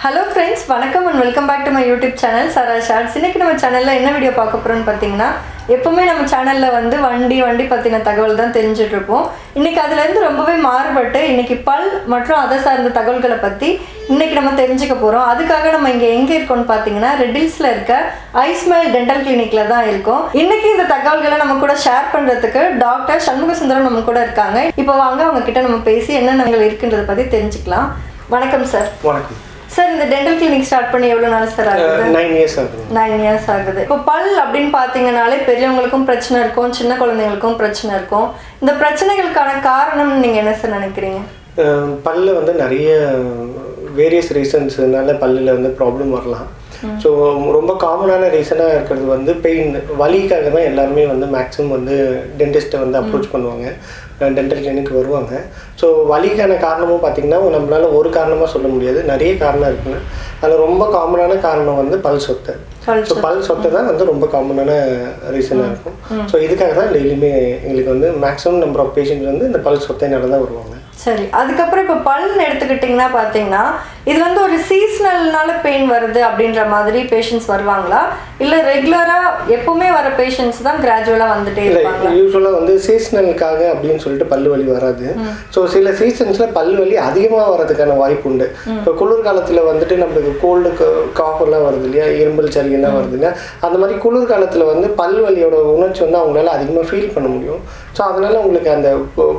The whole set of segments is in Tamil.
Hello friends, welcome and welcome back to my YouTube channel sarashortsoff. இன்னைக்கு நம்ம சேனல்ல என்ன வீடியோ பார்க்க போறோம்னு பாத்தீங்கன்னா எப்பவுமே நம்ம சேனல்ல வந்து வண்டி பத்தின தகவல் தான் தெரிஞ்சிட்டு இருப்போம். இன்னைக்கு அதுல இருந்து ரொம்பவே மாறுபட்டு இன்னைக்கு பல் மற்றும் அத சார்ந்த தகவல்களை பத்தி இன்னைக்கு நம்ம தெரிஞ்சுக்க போறோம். அதுக்காக நம்ம இங்க எங்க இருக்கோம்னு பாத்தீங்கன்னா ரெட் ஹில்ஸ்ல இருக்க ஐஸ்மைல் டென்டல் கிளினிக்ல தான் இருக்கோம். இன்னைக்கு இந்த தகவல்களை நம்ம கூட ஷேர் பண்றதுக்கு டாக்டர் ஷண்முக சுந்தரம் நம்ம கூட இருக்காங்க. இப்போ வாங்க அவங்க கிட்ட நம்ம பேசி என்னென்ன இருக்குன்றத பத்தி தெரிஞ்சுக்கலாம். வணக்கம் சார். வணக்கம் சார். இந்த டென்டல் கிளினிக் ஸ்டார்ட் பண்ணி எவ்வளவு நாள் சார் ஆகுது? 9 years ஆகுது. 9 years ஆகுது. இப்போ பல் அப்படின்னு பாத்தீங்கன்னாலே பெரியவங்களுக்கும் பிரச்சனை இருக்கும், சின்ன குழந்தைகளுக்கும் பிரச்சனை இருக்கும். இந்த பிரச்சனைகளுக்கான காரணம் நீங்க என்ன சார் நினைக்கிறீங்க? பல்ல வந்து நிறைய வேரியஸ் ரீசன்ஸ்னால பல்லில் வந்து ப்ராப்ளம் வரலாம். ஸோ ரொம்ப காமனான ரீசனாக இருக்கிறது வந்து பெயின், வலிக்காக தான் எல்லாருமே வந்து மேக்ஸிமம் வந்து டென்டிஸ்ட்டை வந்து அப்ரோச் பண்ணுவாங்க, டென்டல் கிளினிக் வருவாங்க. ஸோ வலிக்கான காரணமும் பார்த்திங்கன்னா நம்மளால ஒரு காரணமாக சொல்ல முடியாது, நிறைய காரணம் இருக்குங்க. அதில் ரொம்ப காமனான காரணம் வந்து பல் சொத்தை. ஸோ பல் சொத்தை தான் வந்து ரொம்ப காமனான ரீசனாக இருக்கும். ஸோ இதுக்காக தான் டெய்லியுமே எங்களுக்கு வந்து மேக்ஸிமம் நம்பர் ஆஃப் பேஷண்ட்ஸ் வந்து இந்த பல் சொத்தைனால தான் வருவாங்க. சரி, அதுக்கப்புறம் இப்போ பல்னு எடுத்துக்கிட்டிங்கன்னா பார்த்தீங்கன்னா இது வந்து ஒரு சீசனல்னால பெயின் வருது அப்படின்ற மாதிரி பேஷண்ட்ஸ் வருவாங்களா, இல்லை ரெகுலராக எப்பவுமே வர பேஷண்ட்ஸ் தான் கிராஜுவலாக வந்துட்டே இருப்பாங்க? யூஸ்வலாக வந்து சீசனலுக்காக அப்படின்னு சொல்லிட்டு பல்லு வலி வராது. ஸோ சில சீசன்ஸில் பல்லு வலி அதிகமாக வர்றதுக்கான வாய்ப்பு உண்டு. இப்போ குளிர்காலத்தில் வந்துட்டு நம்மளுக்கு கோல்டு காஃபெல்லாம் வருது இல்லையா, இரும்பல் சளி எல்லாம் வருது இல்லையா, அந்த மாதிரி குளிர்காலத்தில் வந்து பல் வலியோட உணர்ச்சி வந்து அவங்களால அதிகமாக ஃபீல் பண்ண முடியும். ஸோ அதனால் உங்களுக்கு அந்த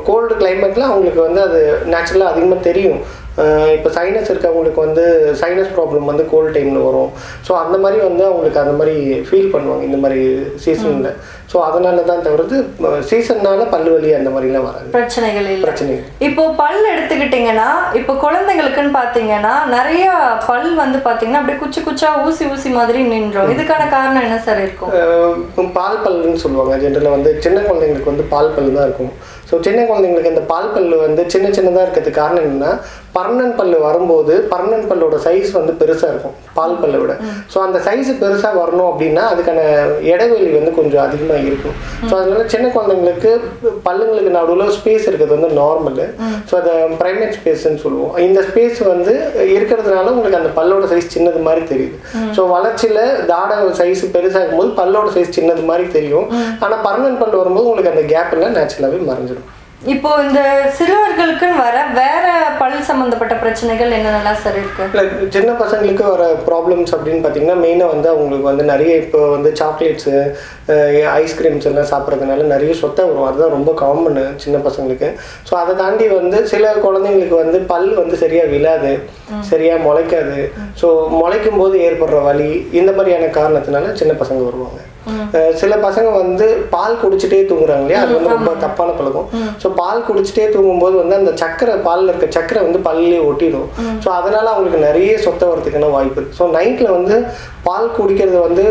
கோல்டு கிளைமேட்டில் அவங்களுக்கு வந்து அது நேச்சுரலாக அதிகமாக தெரியும். இப்போ சைனஸ் இருக்கவங்களுக்கு வந்து சைனஸ் ப்ராப்ளம் வந்து கோல்டு டைமில் வரும். ஸோ அந்த மாதிரி வந்து அவங்களுக்கு அந்த மாதிரி ஃபீல் பண்ணுவாங்க இந்த மாதிரி சீசனில். ஸோ அதனால தான் தவிர்த்து சீசன்னால பல்லு வலி அந்த மாதிரிலாம் வராது, பிரச்சனைகள் இல்லை. பிரச்சனைகள் இப்போ பல் எடுத்துக்கிட்டிங்கன்னா இப்போ குழந்தைங்களுக்குன்னு பார்த்தீங்கன்னா நிறைய பல் வந்து பார்த்தீங்கன்னா அப்படியே குச்சா ஊசி மாதிரி நின்றோம். இதுக்கான காரணம் என்ன சார் இருக்கும்? பால் பல்லுன்னு சொல்லுவாங்க. ஜென்ரலாக வந்து சின்ன குழந்தைங்களுக்கு வந்து பால் பல்லு தான் இருக்கும். ஸோ சின்ன குழந்தைங்களுக்கு இந்த பால் பல்லு வந்து சின்னதாக இருக்கிறதுக்கு காரணம் என்னென்னா, பர்மனன்ட் பல்லு வரும்போது பர்மனன்ட் பல்லோட சைஸ் வந்து பெருசாக இருக்கும் பால் பல்லை விட. ஸோ அந்த சைஸ் பெருசாக வரணும் அப்படின்னா அதுக்கான இடைவெளி வந்து கொஞ்சம் அதிகமாக இருக்கும். ஸோ அதனால சின்ன குழந்தைங்களுக்கு பல்லுங்களுக்கு நடுவில் ஸ்பேஸ் இருக்கிறது வந்து நார்மலு. ஸோ அதை பிரைமேட் ஸ்பேஸ்ன்னு சொல்லுவோம். இந்த ஸ்பேஸ் வந்து இருக்கிறதுனால உங்களுக்கு அந்த பல்லோட சைஸ் சின்னது மாதிரி தெரியுது. ஸோ வளர்ச்சியில் தாட சைஸ் பெருசாகும் போது பல்லோட சைஸ் சின்னது மாதிரி தெரியும். ஆனால் பர்மனன்ட் பல் வரும்போது உங்களுக்கு அந்த கேப் எல்லாம் நேச்சுரலாகவே மறைஞ்சிடும். இப்போ இந்த சிறுவர்களுக்குன்னு வர வேற பல் சம்பந்தப்பட்ட பிரச்சனைகள் என்னென்னலாம் சார் இருக்கு? இல்லை, சின்ன பசங்களுக்கு வர ப்ராப்ளம்ஸ் அப்படின்னு பார்த்தீங்கன்னா மெயினாக வந்து அவங்களுக்கு வந்து நிறைய இப்போ வந்து சாக்லேட்ஸு, ஐஸ்கிரீம்ஸ் எல்லாம் சாப்பிட்றதுனால நிறைய சொத்தை வரும். அதுதான் ரொம்ப காமனு சின்ன பசங்களுக்கு. ஸோ அதை தாண்டி வந்து சில குழந்தைங்களுக்கு வந்து பல் வந்து சரியாக விழாது, சரியாக முளைக்காது. ஸோ முளைக்கும் போது ஏற்படுற வலி இந்த மாதிரியான காரணத்தினால சின்ன பசங்க வருவாங்க. சில பசங்க வந்து பால் குடிச்சிட்டே தூங்குறாங்க இல்லையா, அது வந்து ரொம்ப தப்பான பழக்கம். ஸோ பால் குடிச்சிட்டே தூங்கும்போது வந்து அந்த சக்கரை, பாலில் இருக்க சக்கரை வந்து பல்லே ஒட்டிடும். ஸோ அதனால அவங்களுக்கு நிறைய சொத்தை வரதுக்கான வாய்ப்பு இருக்குது. ஸோ நைட்டில் வந்து பால் குடிக்கிறத வந்து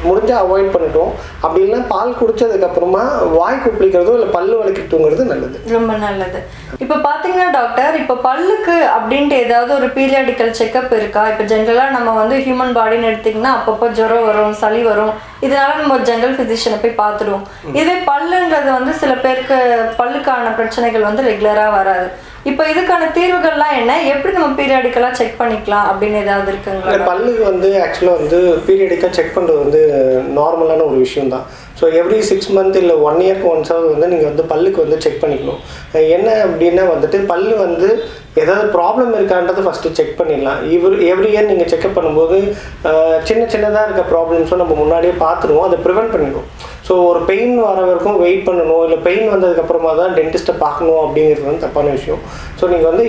முடிஞ்சால் அவாய்ட் பண்ணிட்டோம். அப்படி இல்லைன்னா பால் குடிச்சதுக்கப்புறமா வாய் குப்பிக்கிறதோ இல்லை பல்லு வலிக்கு தூங்குறது நல்லது, ரொம்ப நல்லது. இப்போ பார்த்தீங்கன்னா டாக்டர், இப்போ பல்லுக்கு அப்படின்ட்டு ஏதாவது ஒரு பீரியாடிக்கல் செக்அப் இருக்கா? இப்போ ஜென்ரலாக நம்ம வந்து ஹியூமன் பாடின்னு எடுத்திங்கன்னா அப்பப்போ ஜுரம் வரும், சளி வரும், இதனால நம்ம ஒரு ஜென்ரல் ஃபிசிஷியனை போய் பார்த்துடுவோம். இதே பல்லுன்றது வந்து சில பேருக்கு பல்லுக்கான பிரச்சனைகள் வந்து ரெகுலராக வராது. இப்போ இதுக்கான தீர்வுகள்லாம் என்ன, எப்படி நம்ம பீரியாடிக்கலாக செக் பண்ணிக்கலாம் அப்படின்னு ஏதாவது இருக்குங்களா? பல்லுக்கு வந்து ஆக்சுவலாக வந்து பீரியடிக்காக செக் பண்ணுறது வந்து நார்மலான ஒரு விஷயம் தான். ஸோ எவ்ரி 6 months இல்லை 1 yearக்கு ஒன்ஸாவது வந்து நீங்கள் வந்து பல்லுக்கு வந்து செக் பண்ணிக்கணும். என்ன அப்படின்னா வந்துட்டு பல்லு வந்து ஏதாவது ப்ராப்ளம் இருக்கான்றது ஃபஸ்ட்டு செக் பண்ணிடலாம். எவ்ரி இயர் நீங்கள் செக்அப் பண்ணும்போது சின்னதாக இருக்க ப்ராப்ளம்ஸும் நம்ம முன்னாடியே பார்த்துருவோம், அதை ப்ரிவென்ட் பண்ணிடுவோம். ஸோ ஒரு பெயின் வர வரைக்கும் வெயிட் பண்ணணும், இல்லை பெயின் வந்ததுக்கப்புறமா தான் டென்டிஸ்ட்டை பார்க்கணும் அப்படிங்கிறது வந்து தப்பான விஷயம். ஸோ நீங்கள் வந்து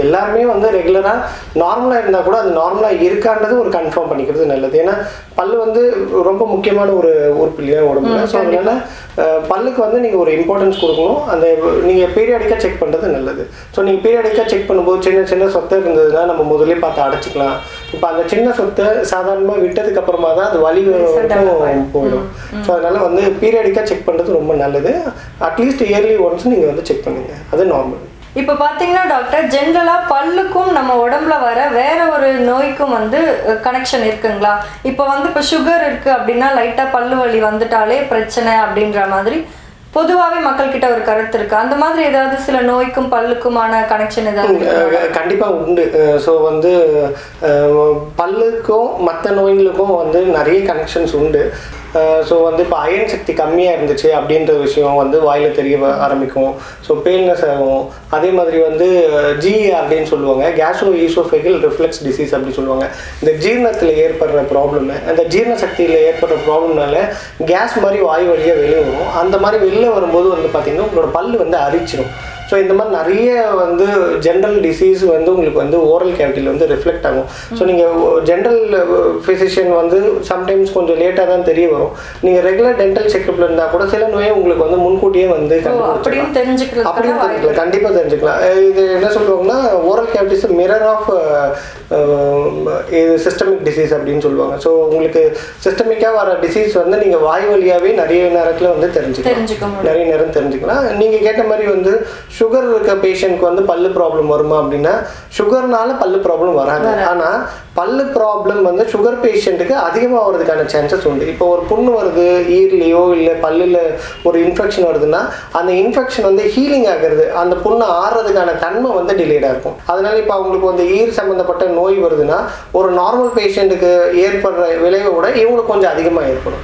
எல்லாருமே வந்து ரெகுலராக நார்மலாக இருந்தால் கூட அது நார்மலாக இருக்கான்றது ஒரு கன்ஃபார்ம் பண்ணிக்கிறது நல்லது. ஏன்னா பல்லு வந்து ரொம்ப முக்கியமான ஒரு உறுப்பு இல்லையா உடம்புல. ஸோ அதனால பல்லுக்கு வந்து நீங்கள் ஒரு இம்பார்ட்டன்ஸ் கொடுக்கணும். அந்த நீங்கள் பீரியாடிக்காக செக் பண்ணுறது நல்லது. ஸோ நீங்கள் பீரியாடிக்காக செக் பண்ணும்போது சின்ன சொத்தை இருந்ததுன்னா நம்ம முதலே பார்த்து அடைச்சிக்கலாம். இப்போ அந்த சின்ன சொத்தை சாதாரணமாக விட்டதுக்கு அப்புறமா தான் அது வலி போயிடும். ஸோ அதனால வந்து பீரியாடிக்காக செக் பண்ணுறது ரொம்ப நல்லது. அட்லீஸ்ட் இயர்லி ஒன்ஸ் நீங்கள் வந்து செக் பண்ணுங்க, அது நார்மல். இப்போ பார்த்தீங்கன்னா டாக்டர், ஜென்ரலாக பல்லுக்கும் நம்ம உடம்புல வர வேற ஒரு நோய்க்கும் வந்து கனெக்ஷன் இருக்குங்களா? இப்போ வந்து இப்போ சுகர் இருக்குது அப்படின்னா லைட்டாக பல்லு வலி வந்துட்டாலே பிரச்சனை அப்படின்ற மாதிரி பொதுவாகவே மக்கள்கிட்ட ஒரு கருத்து இருக்கு, அந்த மாதிரி ஏதாவது சில நோய்க்கும் பல்லுக்குமான கனெக்ஷன் ஏதாவது? கண்டிப்பாக உண்டு. ஸோ வந்து பல்லுக்கும் மற்ற நோய்களுக்கும் வந்து நிறைய கனெக்ஷன்ஸ் உண்டு. ஸோ வந்து இப்போ அயன் சக்தி கம்மியாக இருந்துச்சு அப்படின்ற விஷயம் வந்து வாயில் தெரிய ஆரம்பிக்கும். ஸோ பேல்னஸ் ஆகும். அதே மாதிரி வந்து ஜிஆர்டின்னு சொல்லுவாங்க, கேஸ்ட்ரோ ஈசோஃபேகல் ரிஃப்ளெக்ஸ் டிசீஸ் அப்படி சொல்லுவாங்க. இந்த ஜீரணத்தில் ஏற்படுற ப்ராப்ளமு, அந்த ஜீரண சக்தியில் ஏற்படுற ப்ராப்ளம்னால கேஸ் மாதிரி வாய் வழியாக வெளியே வரும். அந்த மாதிரி வெளில வரும்போது வந்து பார்த்திங்கன்னா உங்களோட பல் வந்து அரிச்சிடும். ஸோ இந்த மாதிரி நிறைய வந்து ஜென்ரல் டிசீஸ் வந்து உங்களுக்கு வந்து ஓரல் கேவிட்டியில் வந்து ரிஃப்ளெக்ட் ஆகும். ஸோ நீங்கள் ஜென்ரல் ஃபிசிஷியன் வந்து சம்டைம்ஸ் கொஞ்சம் லேட்டாக தான் தெரிய வரும். நீங்கள் ரெகுலர் டென்டல் செக்கப்பில் இருந்தால் கூட சில நோயை உங்களுக்கு வந்து முன்கூட்டியே வந்து அப்படியும் தெரிஞ்சுக்கலாம். கண்டிப்பாக தெரிஞ்சுக்கலாம். இது என்ன சொல்லுவாங்கன்னா oral cavity is mirror of இது சிஸ்டமிக் டிசீஸ் அப்படின்னு சொல்லுவாங்க. ஸோ உங்களுக்கு சிஸ்டமிக்காக வர டிசீஸ் வந்து நீங்கள் வாய் வழியாகவே நிறைய நேரத்தில் வந்து தெரிஞ்சுக்கலாம். நிறைய நேரம் தெரிஞ்சுக்கலாம். நீங்கள் கேட்ட மாதிரி வந்து சுகர் இருக்க பேஷண்ட்க்கு வந்து பல்லு ப்ராப்ளம் வருமா அப்படின்னா சுகர்னால பல்லு ப்ராப்ளம் வராது. ஆனால் பல்லு ப்ராப்ளம் வந்து சுகர் பேஷண்ட்டுக்கு அதிகமாக வர்றதுக்கான சான்சஸ் உண்டு. இப்போ ஒரு புண்ணு வருது ஈர்லையோ இல்லை பல்லில் ஒரு இன்ஃபெக்ஷன் வருதுன்னா அந்த இன்ஃபெக்ஷன் வந்து ஹீலிங் ஆகிறது, அந்த புண்ணு ஆறுறதுக்கான தன்மை வந்து டிலேடாக இருக்கும். அதனால இப்போ அவங்களுக்கு வந்து ஈர் சம்மந்தப்பட்ட நோய் வருதுன்னா ஒரு நார்மல் பேஷண்ட்டுக்கு ஏற்படுற விளைவை விட இவங்களுக்கு கொஞ்சம் அதிகமாக ஏற்படும்.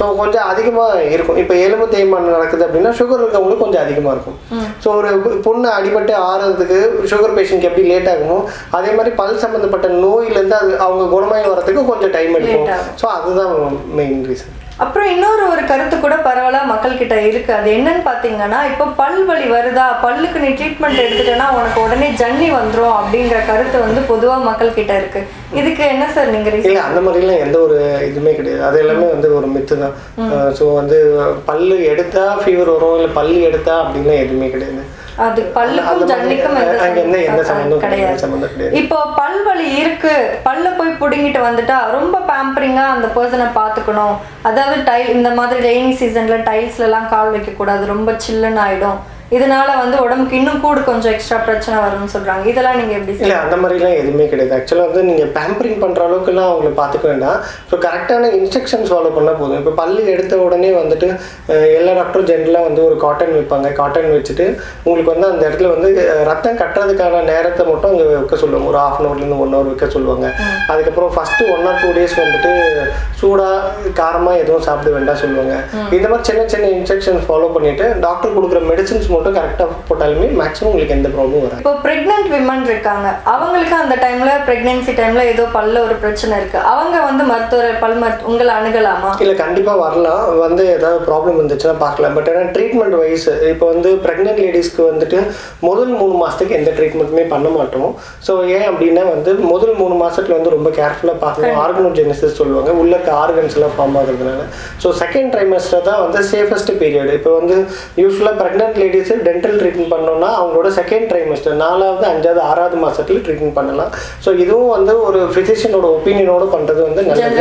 ஸோ கொஞ்சம் அதிகமாக இருக்கும். இப்போ எலும்பு தேய்மானம் நடக்குது அப்படின்னா சுகர் இருக்கவங்களுக்கு கொஞ்சம் அதிகமாக இருக்கும். ஸோ ஒரு புண்ணு அடிபட்டு ஆறுறதுக்கு சுகர் பேஷண்ட்க்கு எப்படி லேட் ஆகுமோ அதே மாதிரி பல் சம்மந்தப்பட்ட நோயிலேருந்து அது அவங்க குணமாகி வரதுக்கு கொஞ்சம் டைம் எடுக்கும். ஸோ அதுதான் மெயின் ரீசன். அப்புறம் இன்னொரு கருத்து கூட பரவலாக மக்கள்கிட்ட இருக்கு. அது என்னன்னு பார்த்தீங்கன்னா, இப்போ பல் வலி வருதா, பல்லுக்கு நீ ட்ரீட்மெண்ட் எடுத்துட்டேன்னா உனக்கு உடனே ஜன்னி வந்துடும் அப்படிங்கிற கருத்து வந்து பொதுவாக மக்கள்கிட்ட இருக்கு. இதுக்கு என்ன சார் நீங்க? இல்லை, அந்த மாதிரிலாம் எந்த ஒரு இதுவுமே கிடையாது. அது எல்லாமே வந்து ஒரு மித்து தான். ஸோ வந்து பல்லு எடுத்தா ஃபீவர் வரும், இல்லை பல்லு எடுத்தா அப்படின்லாம் எதுவுமே கிடையாது. அது பல்லுக்கும் ஜன்னிக்கும் எந்த சம்பந்தம் கிடையாது. இப்போ பல் வலி இருக்கு, பல்ல போய் புடுங்கிட்டு வந்துட்டா ரொம்ப பேம்பரிங்கா அந்த பர்சனை பார்த்துக்கணும். அதாவது இந்த மாதிரி ரெய்னி சீசன்ல டைல்ஸ்ல எல்லாம் கால் வைக்க கூடாது, ரொம்ப சில்லுன்னு ஆயிடும். இதனால வந்து உடம்புக்கு இன்னும் கூட கொஞ்சம் எக்ஸ்ட்ரா பிரச்சனை வரும்னு சொல்றாங்க. இதெல்லாம் நீங்க எப்படி? இல்லை, அந்த மாதிரிலாம் எதுவுமே கிடையாது. ஆக்சுவலாக வந்து நீங்கள் பேம்பரிங் பண்ணுற அளவுக்குலாம் அவங்களை பார்த்துக்க வேண்டாம். ஸோ கரெக்டான இன்ஸ்ட்ரக்ஷன்ஸ் ஃபாலோ பண்ணால் போதும். இப்போ பல்லு எடுத்த உடனே வந்துட்டு எல்லா டாக்டரும் ஜென்ரலாக வந்து ஒரு காட்டன் வைப்பாங்க. காட்டன் வச்சுட்டு உங்களுக்கு வந்து அந்த இடத்துல வந்து ரத்தம் கட்டுறதுக்கான நேரத்தை மட்டும் அங்கே வைக்க சொல்லுவாங்க. ஒரு 1/2 hourலேருந்து 1 hour வைக்க சொல்லுவாங்க. அதுக்கப்புறம் ஃபஸ்ட்டு 1 or 2 days வந்துட்டு சூடாக காரமாக எதுவும் சாப்பிட வேண்டாம் சொல்லுவாங்க. இந்த மாதிரி சின்ன சின்ன இன்ஸ்ட்ரக்ஷன்ஸ் ஃபாலோ பண்ணிவிட்டு டாக்டர் கொடுக்குற மெடிசின்ஸ் மட்டும் கரெக்டாக போட்டாலுமே மேக்ஸிமம் உங்களுக்கு எந்த ப்ராப்ளம் வராது. இப்போ பிரெக்னென்ட் விமன் இருக்காங்க, அவங்களுக்கு அந்த டைம்ல பிரெக்னன்சி டைம்ல ஏதோ பல்ல ஒரு பிரச்சனை இருக்கு, அவங்க வந்து உங்களை அணுகலாமா? இல்லை, கண்டிப்பாக வரலாம். வந்து ஏதாவது ப்ராப்ளம் இருந்துச்சுன்னா பார்க்கலாம். பட் ஏன்னா ட்ரீட்மெண்ட் வைஸ் இப்போ வந்து ப்ரெக்னென்ட் லேடிஸ்க்கு வந்துட்டு முதல் 3 மாதத்துக்கு எந்த ட்ரீட்மெண்ட்டுமே பண்ண மாட்டோம். ஸோ ஏன் அப்படின்னா வந்து முதல் 3 மாதத்துல வந்து ரொம்ப கேர்ஃபுல்லாக பார்க்கணும். ஆர்கனோஜெனிசிஸ் சொல்லுவாங்க, உள்ள இருக்க ஆர்கன்ஸ் எல்லாம் ஃபார்ம் ஆகுறதுனால. ஸோ செகண்ட் ட்ரைமஸ்டர் தான் வந்து சேஃபஸ்ட் பீரியட். இப்போ வந்து யூஸ்வலாக ப்ரெக்னென்ட் லேடிஸ் டென்டல் ட்ரீட்மெண்ட் பண்ணோம்னா அவங்களோட செகண்ட் ட்ரைமஸ்டர் 4வது 5வது 6வது மாதத்துல ட்ரீட்மெண்ட் பண்ணலாம். ஸோ இதுவும் வந்து ஒரு ஃபிசிஷியனோட ஒப்பீனியனோட பண்ணுறது வந்து நல்லது.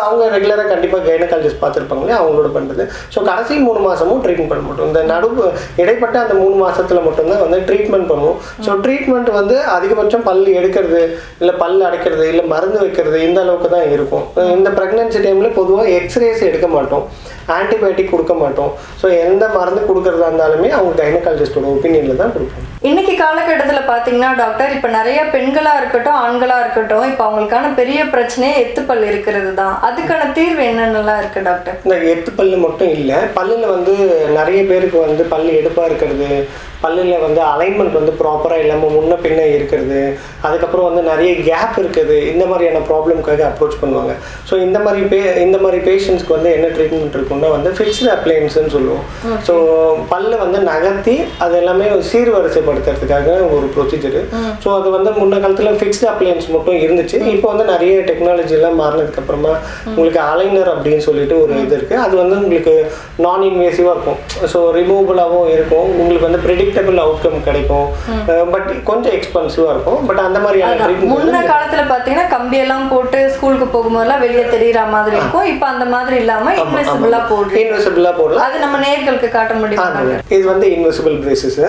அவங்க ரெகுலராக கண்டிப்பாக கைனகாலஜிஸ்ட் பார்த்துருப்பாங்களே அவங்களோட பண்ணுறது. ஸோ கடைசி 3 மாதமும் ட்ரீட்மெண்ட் பண்ண மாட்டோம். இந்த இடைப்பட்ட அந்த 3 மாதத்துல மட்டும்தான் வந்து ட்ரீட்மெண்ட் பண்ணுவோம். ஸோ ட்ரீட்மெண்ட் வந்து அதிகபட்சம் பல் எடுக்கிறது இல்லை பல் அடைக்கிறது இல்லை மருந்து வைக்கிறது இந்த அளவுக்கு தான் இருக்கும். இந்த ப்ரெக்னன்சி டைமில் பொதுவாக எக்ஸ்ரேஸ் எடுக்க மாட்டோம், ஆன்டிபயோட்டிக் கொடுக்க மாட்டோம். ஸோ எந்த மருந்து கொடுக்கறதா இருந்தாலுமே அவங்க கைனகாலஜிஸ்டோட ஒப்பீனியனில் தான் கொடுப்போம். இன்னைக்கு காலகட்டத்தில் பார்த்தீங்கன்னா டாக்டர், இப்போ நிறைய பெண்களாக இருக்கட்டும் ஆண்களாக இருக்கட்டும், இப்போ அவங்களுக்கான பெரிய பிரச்சனையே எத்துப்பல் இருக்கிறது தான். அதுக்கான தீர்வு என்னென்னலாம் இருக்குது டாக்டர்? இந்த எத்துப்பல் மட்டும் இல்லை, பல்லில் வந்து நிறைய பேருக்கு வந்து பல் எடுப்பாக இருக்கிறது, பல்லில் வந்து அலைன்மெண்ட் வந்து ப்ராப்பராக இல்லாமல் முன்ன பின்ன இருக்கிறது, அதுக்கப்புறம் வந்து நிறைய கேப் இருக்குது, இந்த மாதிரியான ப்ராப்ளம்காக அப்ரோச் பண்ணுவாங்க. ஸோ இந்த மாதிரி பேஷண்ட்ஸ்க்கு வந்து என்ன ட்ரீட்மெண்ட் இருக்குன்னா வந்து ஃபிக்ஸ்டு அப்ளையன்ஸ்ன்னு சொல்லுவோம். ஸோ பல்லை வந்து நகர்த்தி அது எல்லாமே சீர்வரிசைப்படுத்துறதுக்காக ஒரு ப்ரொசீஜர். ஸோ அது வந்து முன்ன காலத்தில் ஃபிக்ஸ்டு அப்ளையன்ஸ் மட்டும் இருந்துச்சு. இப்போ வந்து நிறைய டெக்னாலஜி எல்லாம் மாறினதுக்கப்புறமா உங்களுக்கு அலைனர் அப்படின்னு சொல்லிட்டு ஒரு இது இருக்குது. அது வந்து உங்களுக்கு நான் இன்வேசிவாக இருக்கும். ஸோ ரிமூவபுளாகவும் இருக்கும், உங்களுக்கு வந்து ப்ரெடிக்டபிள் அவுட்கம் கிடைக்கும். பட் கொஞ்சம் எக்ஸ்பென்சிவாக இருக்கும். பட் அந்த மாதிரியான ட்ரீட்மெண்ட் முன்ன காலத்தில் பார்த்தீங்கன்னா கம்பியெல்லாம் போட்டு ஸ்கூலுக்கு போகும்போதெல்லாம் வெளியே தெரியுற மாதிரி இருக்கும். இப்போ அந்த மாதிரி இல்லாமல் இன்வெசிபிளாக போடலாம். அது நம்ம நேயர்களுக்கு காட்ட முடியும். இது வந்து இன்வெசிபிள் பிரேசஸ்.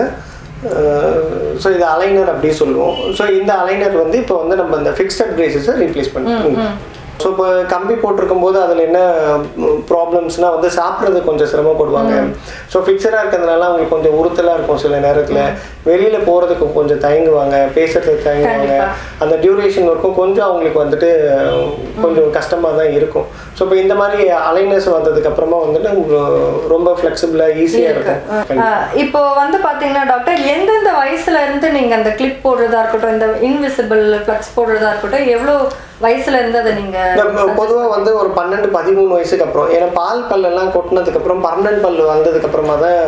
ஸோ இது அலைனர் அப்படி சொல்லுவோம். ஸோ இந்த அலைனர் வந்து இப்போ வந்து நம்ம இந்த ஃபிக்ஸ்ட் பிரேசஸை ரீப்ளேஸ் பண்ணுவோம். ஸோ இப்போ கம்பி போட்டிருக்கும் போது அதில் என்ன ப்ராப்ளம்ஸ்னால் வந்து சாப்பிட்றது கொஞ்சம் சிரமப்படுவாங்க. ஸோ ஃபிக்ஸடாக இருக்கிறதுனால அவங்களுக்கு கொஞ்சம் உறுத்தலாக இருக்கும். சில நேரத்தில் வெளியில் போகிறதுக்கு கொஞ்சம் தயங்குவாங்க, பேசுறதுக்கு தயங்குவாங்க. அந்த டியூரேஷன் வரைக்கும் கொஞ்சம் அவங்களுக்கு வந்துட்டு கொஞ்சம் கஷ்டமாக தான் இருக்கும். ஸோ இப்போ இந்த மாதிரி அலைனஸ் வந்ததுக்கு அப்புறமா வந்துட்டு ரொம்ப ஃப்ளெக்சிபிளாக ஈஸியாக இருக்கும். இப்போ வந்து பார்த்தீங்கன்னா டாக்டர், எந்தெந்த வயசுல இருந்து நீங்கள் அந்த கிளிப் போடுறதா இருக்கட்டும், இந்த இன்விசிபிள் ஃப்ளக்ஸ் போடுறதா இருக்கட்டும், எவ்வளோ வயசுல இருந்து அதை நீங்க பொதுவாக வந்து ஒரு 12-13 வயசுக்கு அப்புறம், ஏன்னா பால் பல்லெல்லாம் கொட்டினதுக்கு அப்புறம் பர்மனன்ட் பல் வந்ததுக்கு அப்புறமா தான்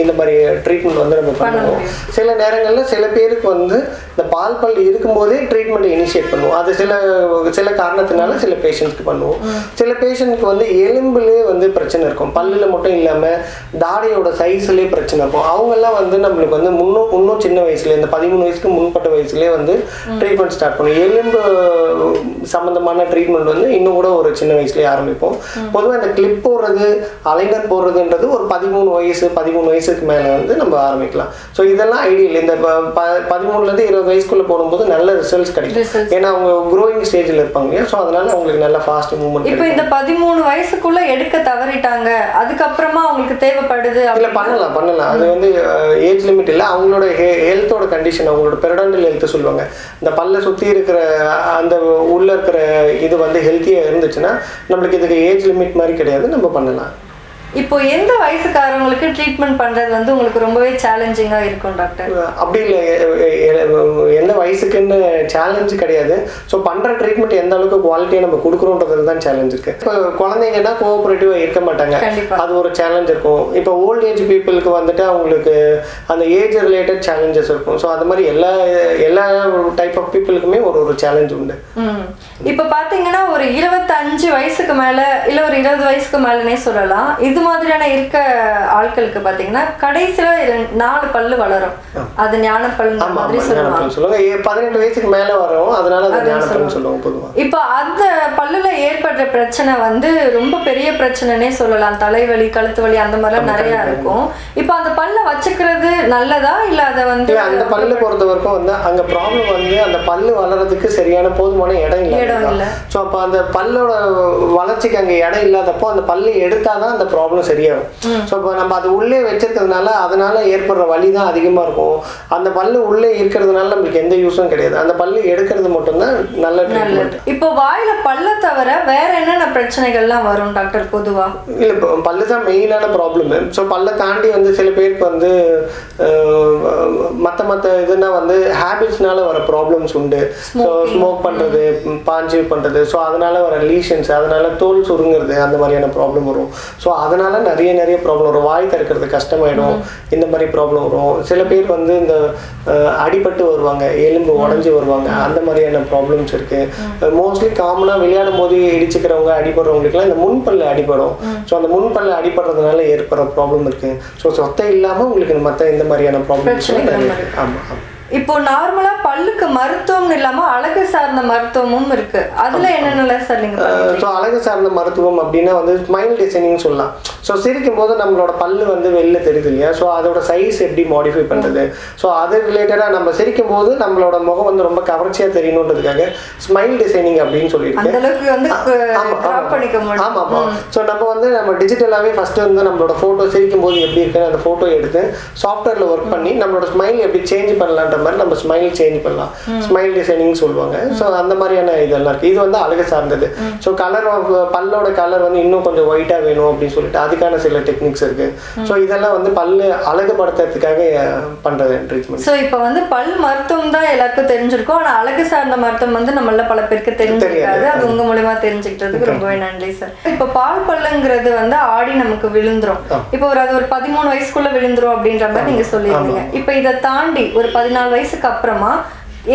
இந்த மாதிரி ட்ரீட்மெண்ட் வந்து நம்ம பண்ணுவோம். சில நேரங்களில் சில பேருக்கு வந்து இந்த பால் பல் இருக்கும்போதே ட்ரீட்மெண்ட் இனிஷியேட் பண்ணுவோம். அது சில காரணத்தினால சில பேஷண்ட்ஸ்க்கு பண்ணுவோம். சில பேஷண்ட்க்கு வந்து எலும்புலேயே வந்து பிரச்சனை இருக்கும், பல்லில் மட்டும் இல்லாமல் தாடியோட சைஸ்லேயே பிரச்சனை இருக்கும். அவங்கெல்லாம் வந்து நம்மளுக்கு வந்து இன்னும் சின்ன வயசுல இந்த 13 வயசுக்கு முன்பட்ட வயசுலேயே வந்து ட்ரீட்மெண்ட் ஸ்டார்ட் பண்ணுவோம். எலும்பு சம்பந்தமான ட்ரீட்மெண்ட் வந்து இன்னும் கூட ஒரு சின்ன வயசுலேயே ஆரம்பிப்போம். பொதுவாக இந்த கிளிப் போடுறது, அலைனர் போடுறதுன்றது ஒரு 13 வயசுக்கு மேலே வந்து நம்ம ஆரம்பிக்கலாம். ஸோ இதெல்லாம் ஐடியல். இந்த 13லேருந்து 20 வயசுக்குள்ளே போடும்போது நல்ல ரிசல்ட்ஸ் கிடைக்கும். ஏன்னா அவங்க க்ரோயிங் ஸ்டேஜில் இருப்பாங்க இல்லையா, ஸோ அதனால அவங்களுக்கு நல்ல ஃபாஸ்ட் மூவ்மெண்ட். இப்போ இந்த 13 வயசுக்குள்ள எடுக்க தவறிட்டாங்க, அதுக்கப்புறமா அவங்களுக்கு தேவைப்படுது இல்லை பண்ணலாம். அது வந்து ஏஜ் லிமிட் இல்லை, அவங்களோட ஹெல்த்தோட கண்டிஷன், அவங்களோட பெரடண்டல் ஹெல்த் சொல்லுவாங்க. இந்த பல்லை சுற்றி இருக்கிற அந்த உள்ள இருக்கிற இது வந்து ஹெல்த்தியாக இருந்துச்சுன்னா நம்மளுக்கு இதுக்கு ஏஜ் லிமிட் மாதிரி கிடையாது, நம்ம பண்ணலாம். இப்போ எந்த வயசுக்காரங்களுக்கு ட்ரீட்மெண்ட் பண்றது வந்து உங்களுக்கு ரொம்பவே சேலஞ்சிங்கா இருக்கும் டாக்டர்? அப்படி இல்லை, எந்த வயசுக்குன்னு சேலஞ்சு கிடையாது. ஸோ பண்ணுற ட்ரீட்மெண்ட் எந்த அளவுக்கு குவாலிட்டியாக நம்ம கொடுக்குறோன்றதுல தான் சேலஞ்ச் இருக்கு. இப்போ குழந்தைங்கன்னா கோஆப்ரேட்டிவாக இருக்க மாட்டாங்க, அது ஒரு சேலஞ்ச் இருக்கும். இப்போ ஓல்ட் ஏஜ் பீப்புளுக்கு வந்துட்டு அவங்களுக்கு அந்த ஏஜ் ரிலேட்டட் சேலஞ்சஸ் இருக்கும். ஸோ அது மாதிரி எல்லா டைப் ஆஃப் பீப்புளுக்குமே ஒரு சேலஞ்ச் உண்டு. இப்போ பார்த்தீங்கன்னா ஒரு 25 வயசுக்கு மேலே இல்லை ஒரு 20 வயசுக்கு மேலேனே சொல்லலாம், இது மாதிரியான இருக்க ஆட்களுக்கு பார்த்தீங்கன்னா கடைசியில் 4 பல்லு வளரும், அது ஞானப்பல் மாதிரி சொல்லுவாங்க. 18 வயசுக்கு மேலே வரும், அதனால அது ஞானப்பல்னு சொல்லுவாங்க பொதுவாக. இப்போ அந்த பல்லுல ஏற்படுற பிரச்சனை வந்து ரொம்ப பெரிய பிரச்சனைனே சொல்லலாம். தலைவலி, கழுத்து வலி அந்த மாதிரிலாம் நிறையா இருக்கும். இப்போ அந்த பல்லை வச்சுக்கிறது நல்லதா இல்லை அதை வந்து அந்த பல்லு பொறுத்த வரைக்கும் வந்து அங்கே ப்ராப்ளம் வந்து அந்த பல்லு வளர்றதுக்கு சரியான போதுமான இடம் இல்லை. ஸோ அப்போ அந்த பல்லோட வளர்ச்சிக்கு அங்கே இடம் இல்லாதப்போ அந்த பல்லு எடுத்தாதான் அந்த ப்ராப்ளம் சரியாகும். ஸோ இப்போ நம்ம அது உள்ளே வச்சிருக்கிறதுனால அதனால ஏற்படுற வலி தான் அதிகமாக இருக்கும். அந்த பல்லு உள்ளே இருக்கிறதுனால நம்மளுக்கு எந்த யூஸும் கிடையாது. அந்த பல்லு எடுக்கிறது மட்டும்தான் நல்ல ட்ரீட்மெண்ட். இப்போ வாயில பல்ல தவிர வேற என்னென்ன பிரச்சனைகள்லாம் வரும் டாக்டர் பொதுவா? இல்லை, இப்போ பல்லு தான் மெயினான ப்ராப்ளம். ஸோ பல்லை தாண்டி வந்து சில பேருக்கு வந்து மற்ற இதுனா வந்து ஹேபிட்ஸ்னால வர ப்ராப்ளம்ஸ் உண்டு. ஸோ ஸ்மோக் பண்ணுறது, பாஞ்சு பண்ணுறது, ஸோ அதனால வர லீஷன்ஸ், அதனால தோல் சுருங்கிறது, அந்த மாதிரியான ப்ராப்ளம் வரும். ஸோ அதனால நிறைய ப்ராப்ளம் வரும். வாய் திறக்கிறது கஷ்டமாயிடும், இந்த மாதிரி ப்ராப்ளம் வரும். சில பேர் வந்து இந்த அடிபட்டு வருவாங்க, எலும்பு உடஞ்சி வருவாங்க, அந்த மாதிரியான ப்ராப்ளம்ஸ் இருக்கு. மோஸ்ட்லி காமனாக விளையாடும் போது இடிச்சுக்கிறவங்க, அடிபடுறவங்களுக்குலாம் இந்த முன்பல்ல அடிபடும். ஸோ அந்த முன்பல்ல அடிபடுறதுனால ஏற்படுற ப்ராப்ளம் இருக்கு. ஸோ சொத்தை இல்லாமல் உங்களுக்கு மற்ற இந்த மாதிரியான ப்ராப்ளம்ஸ். ஆமாம். இப்போ நார்மலா பல்லுக்கு மருத்துவம் இல்லாம அழகு சார்ந்த மருத்துவமும் இருக்கு, அதுல என்னென்ன சார் நீங்க? ஸோ அழகு சார்ந்த மருத்துவம் அப்படின்னா வந்து ஸ்மைல் டிசைனிங் சொல்லலாம். ஸோ சிரிக்கும் போது நம்மளோட பல்லு வந்து வெளில தெரியுது இல்லையா, ஸோ அதோட சைஸ் எப்படி மாடிஃபை பண்ணுறது, ஸோ அது ரிலேட்டடாக நம்ம சிரிக்கும் போது நம்மளோட முகம் வந்து ரொம்ப கவர்ச்சியாக தெரியணுன்றதுக்காக ஸ்மைல் டிசைனிங் அப்படின்னு சொல்லிட்டு ஆமாம். ஸோ நம்ம டிஜிட்டலாகவே ஃபர்ஸ்ட் வந்து நம்மளோட ஃபோட்டோ சிரிக்கும் போது எப்படி இருக்குன்னு அந்த ஃபோட்டோ எடுத்து சாஃப்ட்வேரில் ஒர்க் பண்ணி நம்மளோட ஸ்மைல் எப்படி சேஞ்ச் பண்ணலான்ற மாதிரி நம்ம ஸ்மைல் சேஞ்ச் பண்ணலாம். ஸ்மைல் டிசைனிங் சொல்லுவாங்க. ஸோ அந்த மாதிரியான இதெல்லாம் இருக்குது. இது வந்து அழகு சார்ந்தது. ஸோ கலர் பல்லோட கலர் வந்து இன்னும் கொஞ்சம் ஒயிட்டாக வேணும் அப்படின்னு சொல்லிட்டு அதுக்கான சில டெக்னிக்ஸ் இருக்கு. ஸோ இதெல்லாம் வந்து பல்லு அழகுபடுத்துறதுக்காக பண்ணுறது ட்ரீட்மெண்ட். ஸோ இப்போ வந்து பல் மருத்துவம் தான் எல்லாருக்கும் தெரிஞ்சிருக்கும், ஆனால் அழகு சார்ந்த மருத்துவம் வந்து நம்மள பல பேருக்கு தெரிஞ்சிருக்காது. அது உங்க மூலமா தெரிஞ்சுக்கிட்டதுக்கு ரொம்பவே நன்றி சார். இப்போ பால் பல்லுங்கிறது வந்து ஆடி நமக்கு விழுந்துரும். இப்போ அது ஒரு 13 வயசுக்குள்ள விழுந்துரும் அப்படின்ற மாதிரி நீங்க சொல்லியிருந்தீங்க. இப்போ இதை தாண்டி ஒரு 14 வயசுக்கு அப்புறமா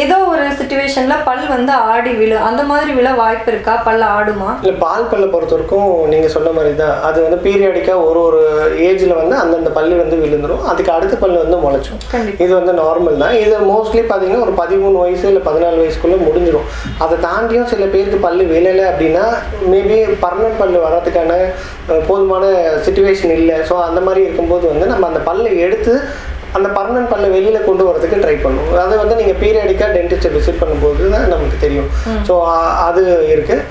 ஏதோ ஒரு சிச்சுவேஷன்ல பல் வந்து ஆடி விழு, அந்த மாதிரி விழ வாய்ப்பு இருக்கா? பல்ல ஆடுமா? இல்லை, பால் பல்லை பொறுத்த வரைக்கும் நீங்க சொன்ன மாதிரி தான். அது வந்து பீரியாடிக்கா ஒரு ஏஜ்ல வந்து அந்தந்த பல்லு வந்து விழுந்துடும், அதுக்கு அடுத்த பல்லு வந்து முளைச்சும். இது வந்து நார்மல் தான். இது மோஸ்ட்லி பார்த்தீங்கன்னா ஒரு 13 வயசு இல்லை 14 வயசுக்குள்ள முடிஞ்சிடும். அதை தாண்டியும் சில பேருக்கு பல்லு விழலை அப்படின்னா மேபி பர்மனன்ட் பல்லு வர்றதுக்கான போதுமான சிச்சுவேஷன் இல்லை. ஸோ அந்த மாதிரி இருக்கும்போது வந்து நம்ம அந்த பல்லை எடுத்து அந்த பர்மனன்ட் பல்லை வெளியில் கொண்டு வரதுக்கு ட்ரை பண்ணும். அதை வந்து நீங்கள் பீரியடிக்காக டென்டிஸ்ட்டை விசிட் பண்ணும்போது தான் நமக்கு தெரியும். ஸோ அது இருக்குது.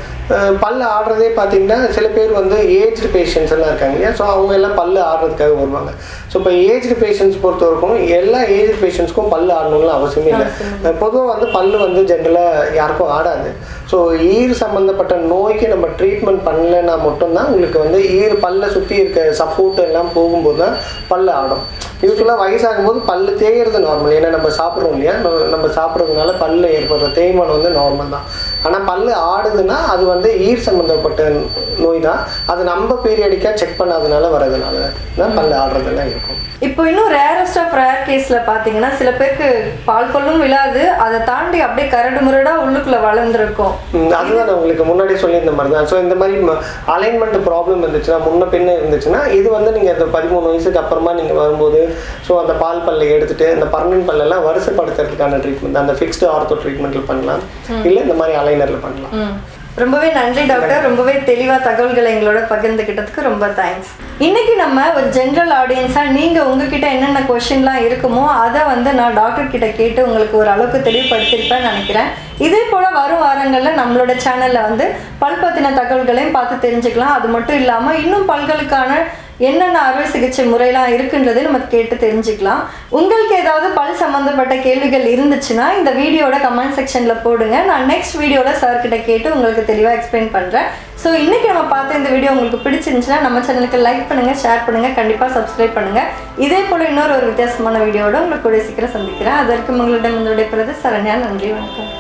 பல் ஆடுறதே பார்த்தீங்கன்னா சில பேர் வந்து ஏஜ்டு பேஷண்ட்ஸ் எல்லாம் இருக்காங்க இல்லையா, ஸோ அவங்க எல்லாம் பல் ஆடுறதுக்காக வருவாங்க. ஸோ இப்போ ஏஜ்டு பேஷண்ட்ஸ் பொறுத்த வரைக்கும் எல்லா ஏஜ்டு பேஷண்ட்ஸ்க்கும் பல் ஆடணும்னு அவசியமே இல்லை. பொதுவாக வந்து பல் வந்து ஜென்ரலாக யாருக்கும் ஆடாது. ஸோ ஈர் சம்மந்தப்பட்ட நோய்க்கு நம்ம ட்ரீட்மெண்ட் பண்ணலைன்னா மட்டும்தான் உங்களுக்கு வந்து ஈர் பல்லை சுற்றி இருக்க சப்போர்ட் எல்லாம் போகும்போது தான் பல் ஆடும். யூஸ்வலாக வயசாகும்போது பல் தேய்கிறது நார்மல். ஏன்னா நம்ம சாப்பிட்றோம் இல்லையா, நம்ம சாப்பிட்றதுனால பல்ல ஏற்படுற தேய்மானம் வந்து நார்மல் தான். ஆனால் பல் ஆடுதுன்னா அது வந்து ஈர் சம்மந்தப்பட்ட நோய் தான். அது நம்ம பீரியடிக்காக செக் பண்ணாதனால வரதுனால தான் பல் ஆடுறதெல்லாம் இருக்கும். இப்போ இன்னும் ரேரஸ்ட் ஆஃப் ரேர் கேஸில் பார்த்தீங்கன்னா சில பேருக்கு பால் பல்லும் விழாது, அதை தாண்டி அப்படியே கரடு முரடாக உள்ளுக்குள்ளே வளர்ந்துருக்கும். அதுதான் நான் உங்களுக்கு முன்னாடி சொல்லியிருந்த மாதிரி தான். ஸோ இந்த மாதிரி அலைன்மெண்ட் ப்ராப்ளம் இருந்துச்சுன்னா, முன்ன பின்ன இருந்துச்சுன்னா, இது வந்து நீங்கள் அந்த 13 வயசுக்கு அப்புறமா நீங்கள் வரும்போது ஸோ அந்த பால் பல்லை எடுத்துகிட்டு அந்த பர்மனன்ட் பல்லெல்லாம் வருஷப்படுத்துறதுக்கான ட்ரீட்மெண்ட் அந்த ஃபிக்ஸ்டு ஆர்த்தோ ட்ரீட்மெண்ட்டில் பண்ணலாம், இல்லை இந்த மாதிரி அலைனரில் பண்ணலாம். ரொம்பவே நன்றி டாக்டர். ரொம்பவே தெளிவாக தகவல்களை எங்களோட பகிர்ந்துக்கிட்டதுக்கு ரொம்ப தேங்க்ஸ். இன்னைக்கு நம்ம ஒரு ஜென்ரல் ஆடியன்ஸாக நீங்கள் உங்ககிட்ட என்னென்ன கொஷின்லாம் இருக்குமோ அதை வந்து நான் டாக்டர் கிட்ட கேட்டு உங்களுக்கு ஒரு அளவுக்கு தெளிவுபடுத்திருப்பேன்னு நினைக்கிறேன். இதே போல் வரும் வாரங்களில் நம்மளோட சேனலில் வந்து பல் பற்றின தகவல்களையும் பார்த்து தெரிஞ்சுக்கலாம். அது மட்டும் இல்லாமல் இன்னும் பல்களுக்கான என்னென்ன அறுவை சிகிச்சை முறையெல்லாம் இருக்குன்றதை நம்ம கேட்டு தெரிஞ்சுக்கலாம். உங்களுக்கு ஏதாவது பல் சம்மந்தப்பட்ட கேள்விகள் இருந்துச்சுன்னா இந்த வீடியோட கமெண்ட் செக்ஷனில் போடுங்க. நான் நெக்ஸ்ட் வீடியோவில் சார்கிட்ட கேட்டு உங்களுக்கு தெளிவாக எக்ஸ்பிளைன் பண்ணுறேன். ஸோ இன்றைக்கி நம்ம பார்த்த இந்த வீடியோ உங்களுக்கு பிடிச்சிருந்துச்சுன்னா நம்ம சேனலுக்கு லைக் பண்ணுங்கள், ஷேர் பண்ணுங்கள், கண்டிப்பாக சப்ஸ்கிரைப் பண்ணுங்கள். இதே போல் இன்னொரு வித்தியாசமான வீடியோட உங்களுக்கு கூட சீக்கிரம் சந்திக்கிறேன். அதற்கு உங்களிடம் விடைபெறுவது சரண்யா. நன்றி, வணக்கம்.